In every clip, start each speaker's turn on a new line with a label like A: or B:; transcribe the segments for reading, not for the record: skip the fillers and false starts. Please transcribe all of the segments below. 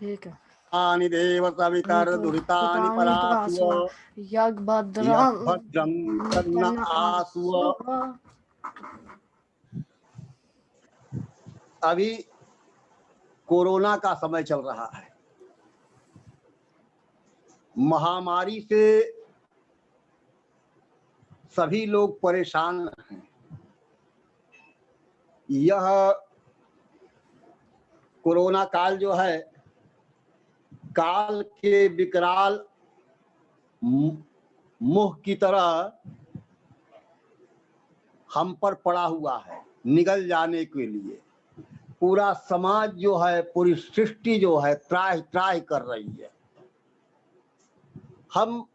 A: ठीक है।
B: आनि देव सवितर दुरितानि परासुव
A: यज्ञ
B: भद्रं तन्न आसुव। अभी कोरोना का समय चल रहा है। महामारी से सभी लोग परेशान हैं। यह कोरोना काल जो है, काल के विकराल मुंह की तरह हम पर पड़ा हुआ है। निगल जाने के लिए पूरा समाज जो है, पूरी सृष्टि जो है त्राहि त्राहि कर रही है। हम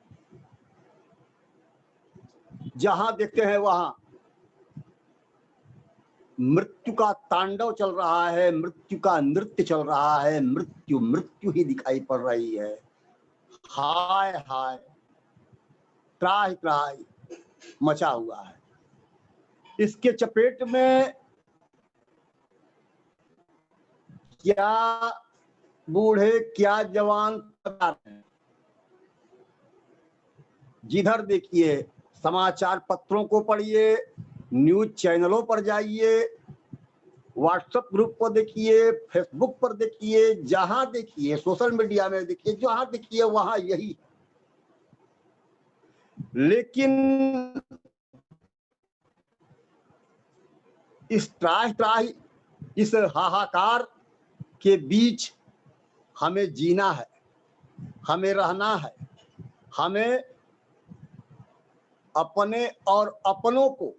B: जहां देखते हैं वहां मृत्यु का तांडव चल रहा है, मृत्यु का नृत्य चल रहा है, मृत्यु मृत्यु ही दिखाई पड़ रही है। हाय हाय, त्राहि त्राहि मचा हुआ है। इसके चपेट में क्या बूढ़े क्या जवान हैं। जिधर देखिए समाचार पत्रों को पढ़िए, न्यूज चैनलों पर जाइए, व्हाट्सएप ग्रुप पर देखिए, फेसबुक पर देखिए, जहां देखिए सोशल मीडिया में देखिए, जहां देखिए वहां यही। लेकिन इस त्राहि त्राहि, इस हाहाकार के बीच हमें जीना है, हमें रहना है, हमें अपने और अपनों को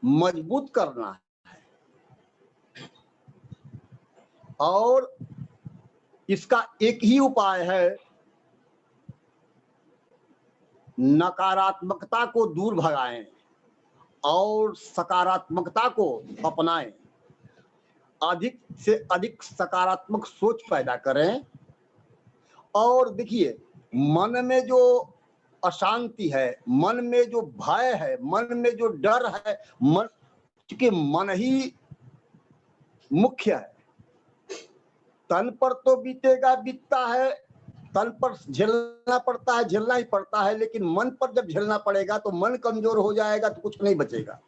B: मजबूत करना है। और इसका एक ही उपाय है, नकारात्मकता को दूर भगाएं और सकारात्मकता को अपनाएं। अधिक से अधिक सकारात्मक सोच पैदा करें। और देखिए, मन में जो अशांति है, मन में जो भय है, मन में जो डर है, मन, क्योंकि मन ही मुख्य है। तन पर तो बीतेगा, बीतता है, तन पर झेलना पड़ता है, झेलना ही पड़ता है, लेकिन मन पर जब झेलना पड़ेगा तो मन कमजोर हो जाएगा तो कुछ नहीं बचेगा।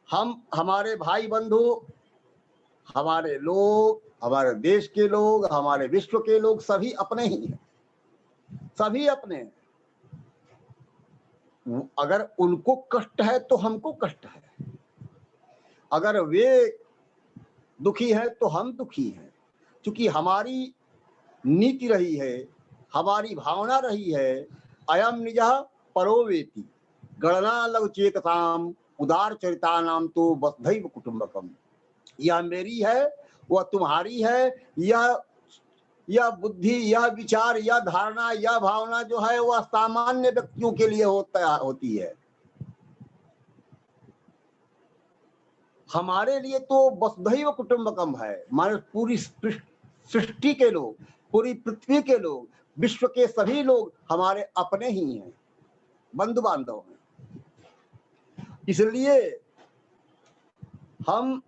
B: हम, हमारे भाई बंधु, हमारे लोग, हमारे देश के लोग, हमारे विश्व के लोग सभी अपने ही हैं, सभी अपने हैं। अगर उनको कष्ट है तो हमको कष्ट है, अगर वे दुखी हैं तो हम दुखी हैं। क्योंकि हमारी नीति रही है, हमारी भावना रही है, अयम निजः परो वेति गणना लघु चेतसाम उदार चरिता नाम तो वसुधैव कुटुंबकम। यह मेरी है, वह तुम्हारी है। यह बुद्धि, यह विचार, यह धारणा, यह भावना जो है वह सामान्य व्यक्तियों के लिए होती है। हमारे लिए तो वसुधैव कुटुंबकम है, माने पूरी सृष्टि के लोग, पूरी पृथ्वी के लोग, विश्व के सभी लोग हमारे अपने ही हैं, बंधु बांधव हैं। इसलिए हम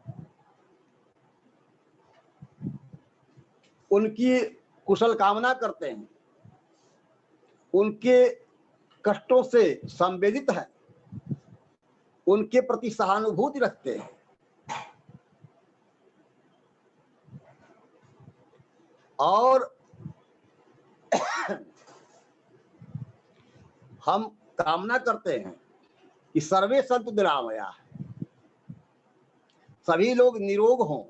B: उनकी कुशल कामना करते हैं, उनके कष्टों से संवेदित हैं, उनके प्रति सहानुभूति रखते हैं। और हम कामना करते हैं कि सर्वे सन्तु निरामया, सभी लोग निरोग हों,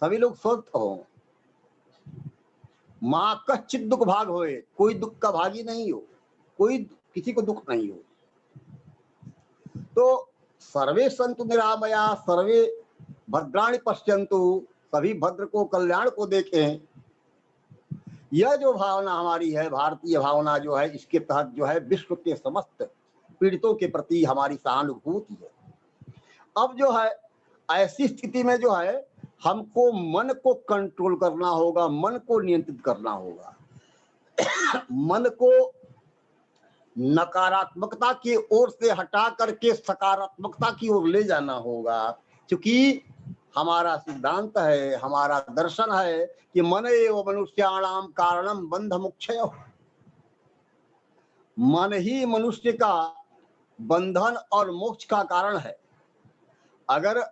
B: सभी लोग स्वस्थ हों। मां कश्चित दुख भाग होए, कोई दुख का भागी नहीं हो, कोई किसी को दुख नहीं हो। तो सर्वे सन्तु निरामया सर्वे भद्राणि पश्यन्तु, सभी भद्र को, कल्याण को देखें। यह जो भावना हमारी है, भारतीय भावना जो है, इसके तहत जो है विश्व के समस्त पीड़ितों के प्रति हमारी सहानुभूति है। अब जो है ऐसी स्थिति में जो है हमको मन को कंट्रोल करना होगा, मन को नियंत्रित करना होगा। मन को नकारात्मकता की ओर से हटा करके सकारात्मकता की ओर ले जाना होगा। क्योंकि हमारा सिद्धांत है, हमारा दर्शन है कि मन एव मनुष्याणाम कारणम बंध मुक्षय। मन ही मनुष्य का बंधन और मोक्ष का कारण है। अगर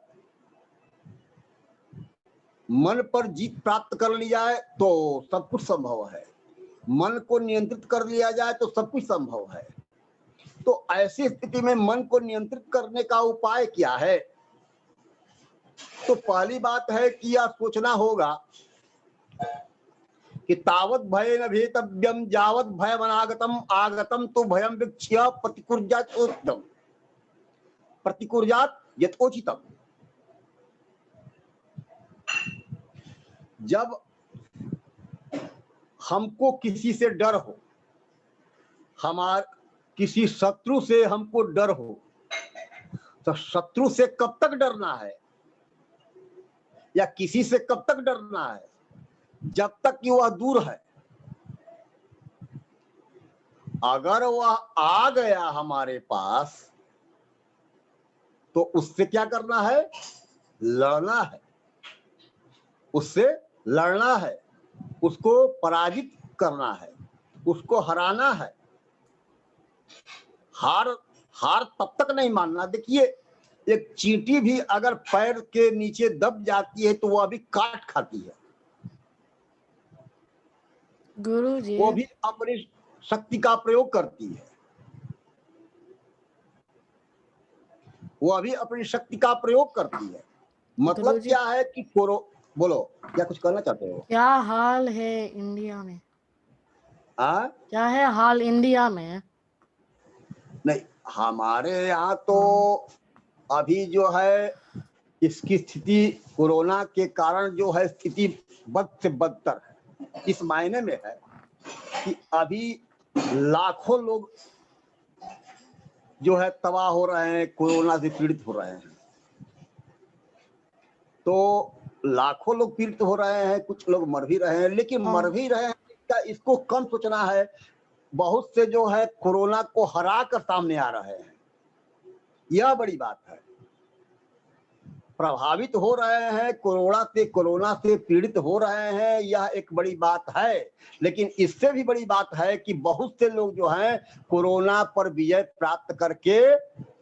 B: मन पर जीत प्राप्त कर लिया जाए तो सब कुछ संभव है, मन को नियंत्रित कर लिया जाए तो सब कुछ संभव है। तो ऐसी स्थिति में मन को नियंत्रित करने का उपाय क्या है? तो पहली बात है कि यह सोचना होगा कि तावत भय न भेतव्यम जावत भयम अनागतम आगतम तो भयम वीक्ष्य प्रतिकुर्यात् प्रतिकुर्यात् यथोचितम। जब हमको किसी से डर हो, हमार किसी शत्रु से हमको डर हो, तो शत्रु से कब तक डरना है या किसी से कब तक डरना है? जब तक कि वह दूर है। अगर वह आ गया हमारे पास तो उससे क्या करना है? लड़ना है, उससे लड़ना है, उसको पराजित करना है, उसको हराना है। हार तब तक नहीं मानना। देखिए, एक चींटी भी अगर पैर के नीचे दब जाती है तो वह भी काट खाती है।
A: गुरुजी,
B: वो भी अपनी शक्ति का प्रयोग करती है, वो भी अपनी शक्ति का प्रयोग करती है। मतलब
A: गुरुजी,
B: क्या है कि बोलो, क्या कुछ कहना चाहते हो?
A: क्या हाल है इंडिया में?
B: क्या
A: है हाल इंडिया में?
B: नहीं, हमारे यहाँ तो अभी जो है इसकी स्थिति कोरोना के कारण जो है स्थिति बद से बदतर है। इस मायने में है कि अभी लाखों लोग जो है तबाह हो रहे हैं, कोरोना से पीड़ित हो रहे हैं। तो लाखों लोग पीड़ित हो रहे हैं, कुछ लोग मर भी रहे हैं, लेकिन मर भी रहे हैं इसको कम सोचना है। बहुत से जो है कोरोना को हरा कर सामने आ रहे हैं, यह बड़ी बात है। प्रभावित हो रहे हैं, कोरोना से पीड़ित हो रहे हैं, यह एक बड़ी बात है। लेकिन इससे भी बड़ी बात है कि बहुत से लोग जो हैं कोरोना पर विजय प्राप्त करके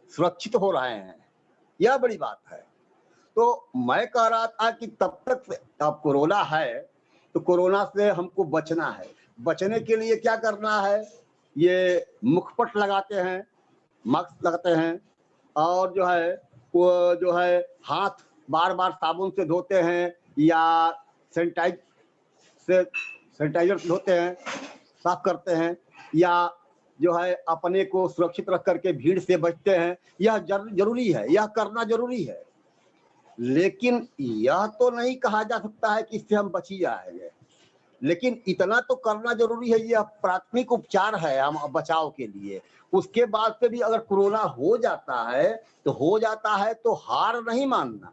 B: सुरक्षित हो रहे हैं, यह बड़ी बात है। तो मैं कह रहा था कि तब तक अब कोरोना है तो कोरोना से हमको बचना है। बचने के लिए क्या करना है? ये मुखपट लगाते हैं, मास्क लगाते हैं, और जो है वो जो है हाथ बार बार साबुन से धोते हैं या सैनिटाइजर से धोते हैं, साफ करते हैं, या जो है अपने को सुरक्षित रख करके भीड़ से बचते हैं। यह जरूरी है, यह करना जरूरी है। लेकिन यह तो नहीं कहा जा सकता है कि इससे हम बच ही जाएंगे, लेकिन इतना तो करना जरूरी है, यह प्राथमिक उपचार है हम बचाव के लिए। उसके बाद से भी अगर कोरोना हो जाता है तो हार नहीं मानना।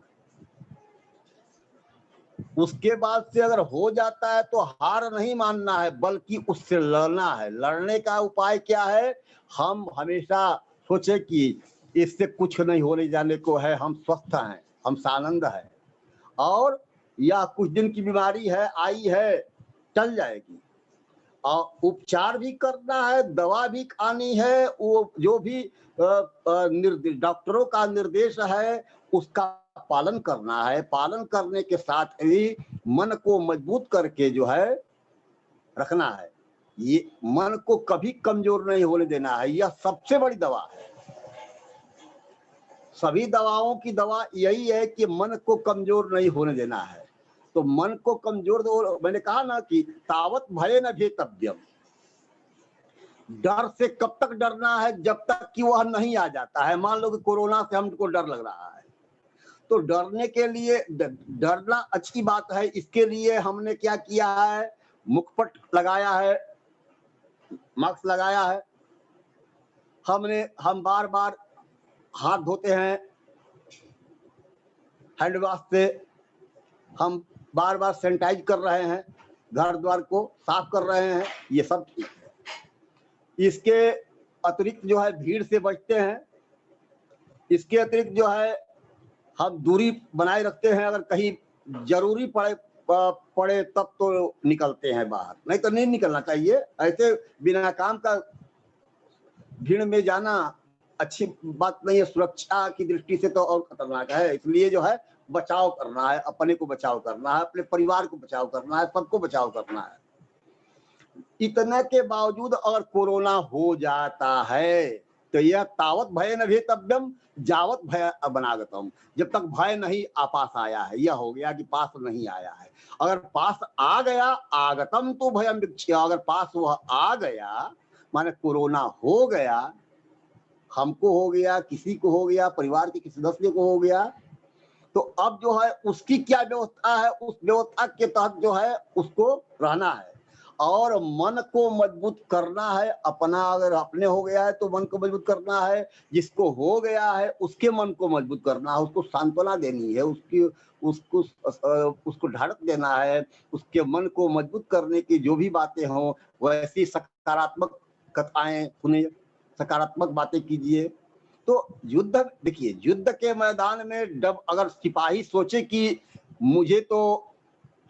B: उसके बाद से अगर हो जाता है तो हार नहीं मानना है, बल्कि उससे लड़ना है। लड़ने का उपाय क्या है? हम हमेशा सोचे कि इससे कुछ नहीं होने जाने को है, हम स्वस्थ हैं, हम सानंद है, और यह कुछ दिन की बीमारी है, आई है, चल जाएगी। और उपचार भी करना है, दवा भी खानी है, वो जो भी डॉक्टरों का निर्देश है उसका पालन करना है। पालन करने के साथ ही मन को मजबूत करके जो है रखना है। ये मन को कभी कमजोर नहीं होने देना है, यह सबसे बड़ी दवा है। सभी दवाओं की दवा यही है कि मन को कमजोर नहीं होने देना है। तो मन को कमजोर दो, मैंने कहा ना कि तावत भय न भेतव्यम। डर से कब तक डरना है? जब तक कि वह नहीं आ जाता है। मान लो कि कोरोना से हमको डर लग रहा है, तो डरने के लिए डरना अच्छी बात है। इसके लिए हमने क्या किया है? मुखपट लगाया है, मास्क लगाया है, हम बार बार हाथ धोते हैं हैंड वॉश से, हम बार बार सैनिटाइज कर रहे हैं, घर द्वार को साफ कर रहे हैं, ये सब ठीक है। इसके अतिरिक्त जो है भीड़ से बचते हैं। इसके अतिरिक्त जो है हम दूरी बनाए रखते हैं, अगर कहीं जरूरी पड़े तब तो निकलते हैं बाहर, नहीं तो नहीं निकलना चाहिए। ऐसे बिना काम का भीड़ में जाना अच्छी बात नहीं है, सुरक्षा की दृष्टि से तो और खतरनाक है। इसलिए जो है बचाव करना है, अपने को बचाव करना है, अपने परिवार को बचाव करना है, सबको बचाव करना है। इतने के बावजूद अगर कोरोना हो जाता है तो यह तावत भय न भेतव्यम जावत भय अबनागतम, जब तक भय नहीं पास आया है, यह हो गया कि पास नहीं आया है। अगर पास आ गया आगतम तो भयम विक्षया, अगर पास वह आ गया माने कोरोना हो गया, हमको हो गया, किसी को हो गया, परिवार के किसी सदस्य को हो गया, तो अब जो है उसकी क्या व्यवस्था है, उस व्यवस्था के तहत जो है उसको रहना है और मन को मजबूत करना है। अपना अगर अपने हो गया है तो मन को मजबूत करना है, जिसको हो गया है उसके मन को मजबूत करना है, उसको सांत्वना देनी है, उसको ढाढ़स देना है, उसके मन को मजबूत करने की जो भी बातें हों वैसी सकारात्मक कथाएं सुने, सकारात्मक बातें कीजिए। तो युद्ध देखिए, युद्ध के मैदान में जब अगर सिपाही सोचे कि मुझे तो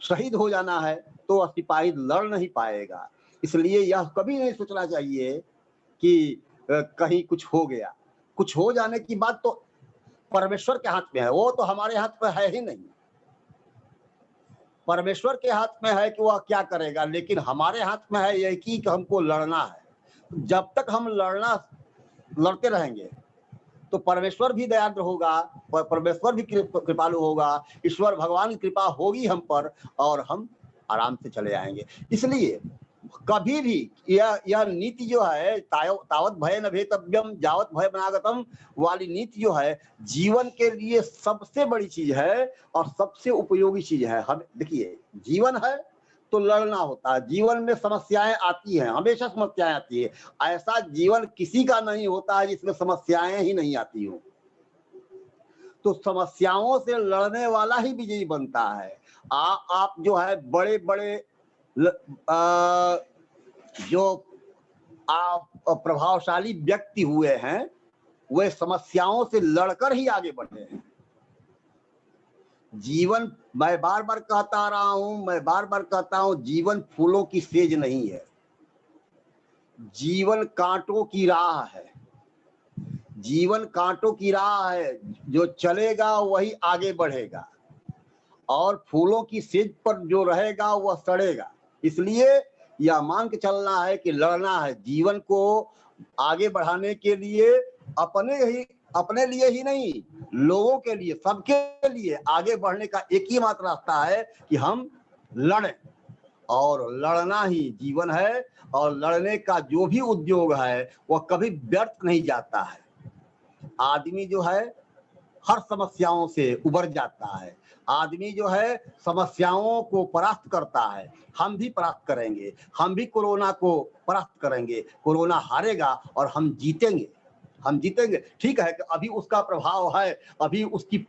B: शहीद हो जाना है तो वह सिपाही लड़ नहीं पाएगा। इसलिए यह कभी नहीं सोचना चाहिए कि कहीं कुछ हो गया। कुछ हो जाने की बात तो परमेश्वर के हाथ में है, वो तो हमारे हाथ में है ही नहीं। परमेश्वर के हाथ में है कि वह क्या करेगा, लेकिन हमारे हाथ में है यह कि हमको लड़ना है। जब तक हम लड़ते रहेंगे तो परमेश्वर भी दयाद्र होगा, परमेश्वर भी कृपालु होगा, ईश्वर भगवान की कृपा होगी हम पर और हम आराम से चले आएंगे। इसलिए कभी भी यह नीति जो है तावत भय न भेतव्यम जावत भय बनागतम वाली नीति जो है जीवन के लिए सबसे बड़ी चीज है और सबसे उपयोगी चीज है। हम देखिए, जीवन है तो लड़ना होता है, जीवन में समस्याएं आती हैं, हमेशा समस्याएं आती है। ऐसा जीवन किसी का नहीं होता है जिसमें समस्याएं ही नहीं आती हो। तो समस्याओं से लड़ने वाला ही विजयी बनता है। आप जो है बड़े बड़े जो आप प्रभावशाली व्यक्ति हुए हैं वे समस्याओं से लड़कर ही आगे बढ़े हैं। जीवन, मैं बार बार कहता हूं, जीवन फूलों की सेज नहीं है, जीवन कांटों की राह है। जीवन कांटों की राह है, जो चलेगा वही आगे बढ़ेगा और फूलों की सेज पर जो रहेगा वह सड़ेगा। इसलिए यह मान के चलना है कि लड़ना है। जीवन को आगे बढ़ाने के लिए अपने लिए ही नहीं, लोगों के लिए, सबके लिए आगे बढ़ने का एक ही मात्र रास्ता है कि हम लड़ें। और लड़ना ही जीवन है और लड़ने का जो भी उद्योग है वह कभी व्यर्थ नहीं जाता है। आदमी जो है हर समस्याओं से उबर जाता है, आदमी जो है समस्याओं को परास्त करता है। हम भी परास्त करेंगे, हम भी कोरोना को परास्त करेंगे। कोरोना हारेगा और हम जीतेंगे, हम जीतेंगे। ठीक है कि अभी उसका प्रभाव है, अभी उसकी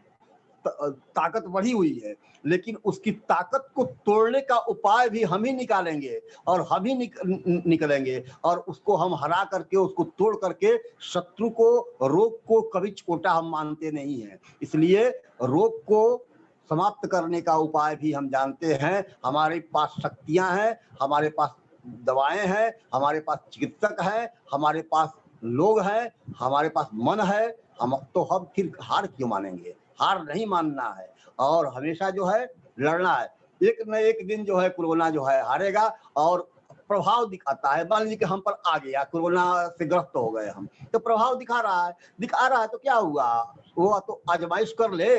B: ताकत बढ़ी हुई है, लेकिन उसकी ताकत को तोड़ने का उपाय भी हम ही निकालेंगे और हम ही निकलेंगे और उसको हम हरा करके, उसको तोड़ करके शत्रु को, रोग को कभी छोटा हम मानते नहीं हैं। इसलिए रोग को समाप्त करने का उपाय भी हम जानते हैं। हमारे पास शक्तियां हैं, हमारे पास दवाएं हैं, हमारे पास चिकित्सक हैं, हमारे पास लोग हैं, हमारे पास मन है। हम फिर हार क्यों मानेंगे? हार नहीं मानना है और हमेशा जो है लड़ना है। एक न एक दिन जो है कोरोना जो है हारेगा और प्रभाव दिखाता है। मान लीजिए कि हम पर आ गया, कोरोना से ग्रस्त हो गए हम, तो प्रभाव दिखा रहा है तो क्या हुआ, वो तो आजमाइश कर ले।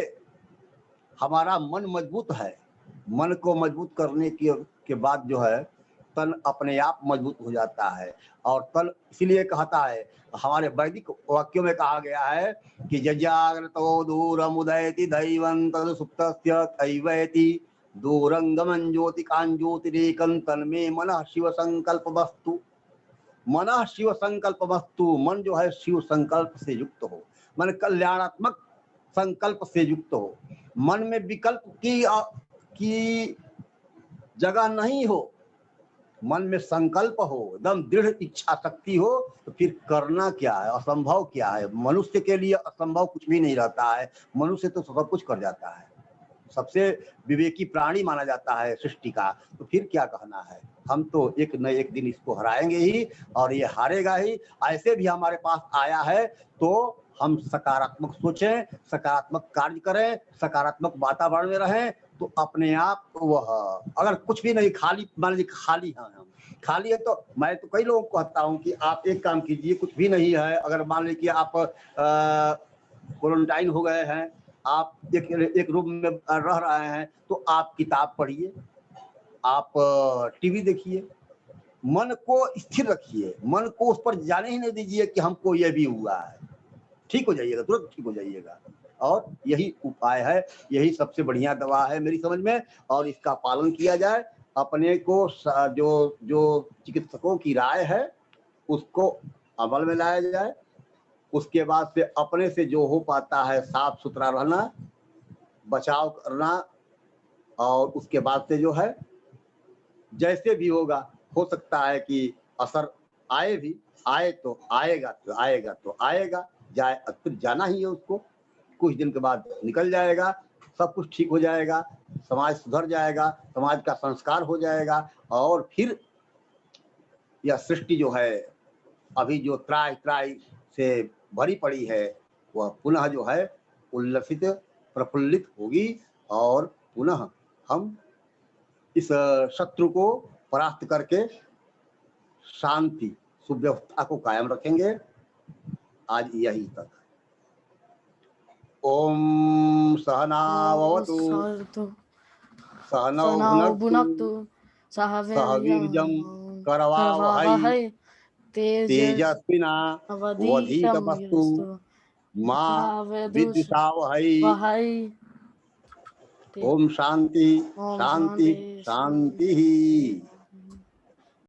B: हमारा मन मजबूत है, मन को मजबूत करने के बाद जो है तन अपने आप मजबूत हो जाता है। और तन इसीलिए कहता है, हमारे वैदिक वाक्यों में कहा गया है कि जजाग्रतो दूरमुदयति दैवं तदुसुप्तस्य तैवैति दूरंगमं ज्योतिकां ज्योतिरेकं तन्मे मनः शिव संकल्पमस्तु। मनः शिव संकल्पमस्तु, मन जो है शिव संकल्प से युक्त हो, मन कल्याणात्मक संकल्प से युक्त हो। मन में विकल्प की जगह नहीं हो, मन में संकल्प हो, एकदम दृढ़ इच्छा शक्ति हो, तो फिर करना क्या है, असंभव क्या है। मनुष्य के लिए असंभव कुछ भी नहीं रहता है, मनुष्य तो सब कुछ कर जाता है, सबसे विवेकी प्राणी माना जाता है सृष्टि का। तो फिर क्या कहना है, हम तो एक न एक दिन इसको हराएंगे ही, और ये हारेगा ही। ऐसे भी हमारे पास आया है, तो हम सकारात्मक सोचें, सकारात्मक कार्य करें, सकारात्मक वातावरण में रहें, तो अपने आप वह, अगर कुछ भी नहीं, खाली मान लीजिए खाली हैं हम, खाली है, तो मैं तो कई लोगों को कहता हूँ कि आप एक काम कीजिए, कुछ भी नहीं है, अगर मान लीजिए कि आप क्वारंटाइन हो गए हैं, आप एक रूम में रह रहे हैं, तो आप किताब पढ़िए, आप टीवी देखिए, मन को स्थिर रखिए, मन को उस पर जाने ही नहीं दीजिए कि हमको ये भी हुआ है। ठीक हो जाइएगा, तुरंत ठीक हो जाइएगा। और यही उपाय है, यही सबसे बढ़िया दवा है मेरी समझ में, और इसका पालन किया जाए। अपने को जो चिकित्सकों की राय है उसको अमल में लाया जाए। उसके बाद से अपने से जो हो पाता है, साफ सुथरा रहना, बचाव करना, और उसके बाद से जो है जैसे भी होगा, हो सकता है कि असर आए भी, आए तो आएगा, तो आएगा तो आएगा, जाए फिर जाना ही है उसको, कुछ दिन के बाद निकल जाएगा, सब कुछ ठीक हो जाएगा, समाज सुधर जाएगा, समाज का संस्कार हो जाएगा, और फिर यह सृष्टि जो है अभी जो त्राहि त्राहि से भरी पड़ी है, वह पुनः जो है उल्लसित प्रफुल्लित होगी, और पुनः हम इस शत्रु को परास्त करके शांति सुव्यवस्था को कायम रखेंगे। आज यही तक। ओम सहनावतु सहनौ भुनक्तु सह वीर्यं करवावहै तेजस्विना वधीतमस्तु मा विद्विषावहै। ओम शांति शांति शांति।